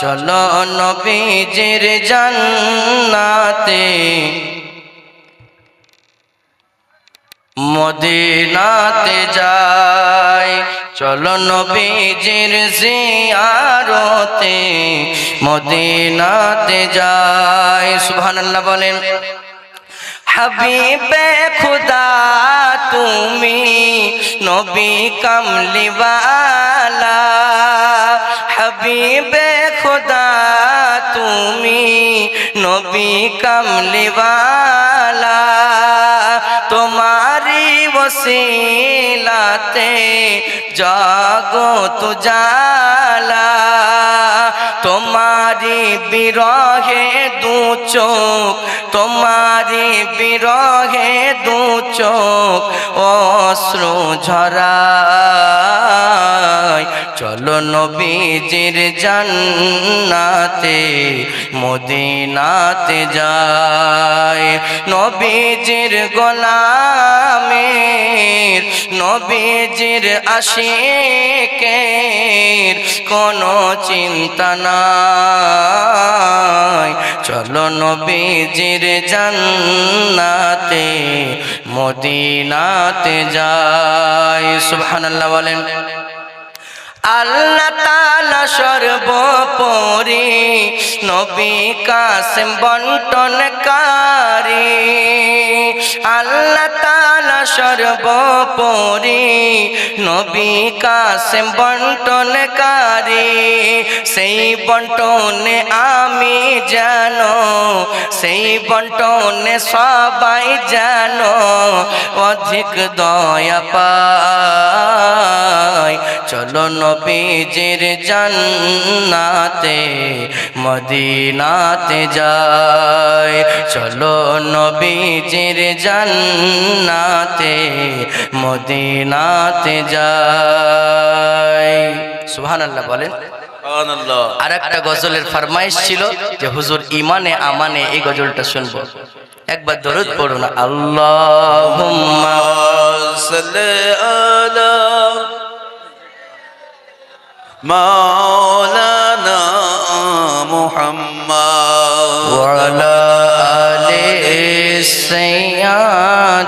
চলো নবীজির জান্নাতে মদিনাতে যাই, চলো নবীজির জিয়ারতে মদিনাতে যাই। সুবহানাল্লাহ বলেন। হাবিবে খুদা তুমি নবী কামলিওয়ালা, হাবিবে খুদা তুমি নবী কামলিওয়ালা, তোমারি ওসিলাতে জগৎ জালা, তোমারি বিরহে দু চোখ, তোমারি বিরহে দু চোখ অশ্রু ঝরায়, চলো নবীজির জান্নাতে মদিনাতে যাই। নবীজির গোলামের নবীজির আশিকের কোনো চিন্তা নাই, চলো নবীজির জান্নাতে মদিনাতে যাই। সুবহানাল্লাহ বলেন। আল্লাহ তাআলা সর্বোপরি নবী কাসেম বন্টনকারী, আল্লাহ তাআলা সর্বোপরি নবী কাসেম বন্টনকারী, সেই বন্টনে আমি জানো, সেই বন্টনে সবাই জানো অধিক দয়া পায়, চলো নবীজির জান্নাতে মদিনাতে যাই, চলো নবীজির জান্নাতে মদিনাতে যাই। সুবহানাল্লাহ বলেন। আর একটা গজলের ফরমাইশ ছিল যে হুজুর ইমানে আমানে এই গজলটা শুনবো, একবার দরুদ পড়ুন। আল্লাহুম্মা সাল্লি আলা মাওলানা মুহাম্মদ ওয়া আলা আলি সাইয়্যিদিনা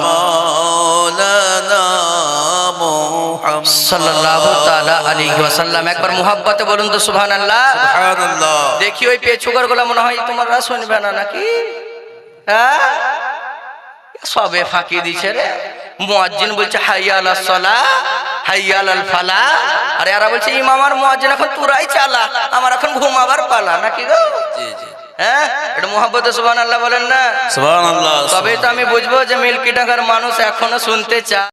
মাওলানা মুহাম্মদ সাল্লাল্লাহু তাআলা আলাইহি ওয়াসাল্লাম। একবার মুহাব্বতে বলুন তো সুবহানাল্লাহ। সুবহানাল্লাহ। দেখি ওই পেছুগারগুলো মনে হয় তোমরা শুনবে না নাকি? হ্যাঁ, সবে ফাঁকি দিছে রে। মুয়াজ্জিন বলছে হাইয়া আলাস সালাহ হাইয়া আলাল ফালাহ, আর এরা বলছে ইমাম আর মুয়াজ্জিন এখন তোরাই চালা, আমার এখন ঘুমাবার পালা নাকি গো? জি জি। হ্যাঁ, এটা মুহাব্বতে সুবহানাল্লাহ বলেন না? সুবহানাল্লাহ। তবেই তো আমি বুঝবো যে মিল্কি ডাঙ্গার মানুষ এখনো শুনতে চায়।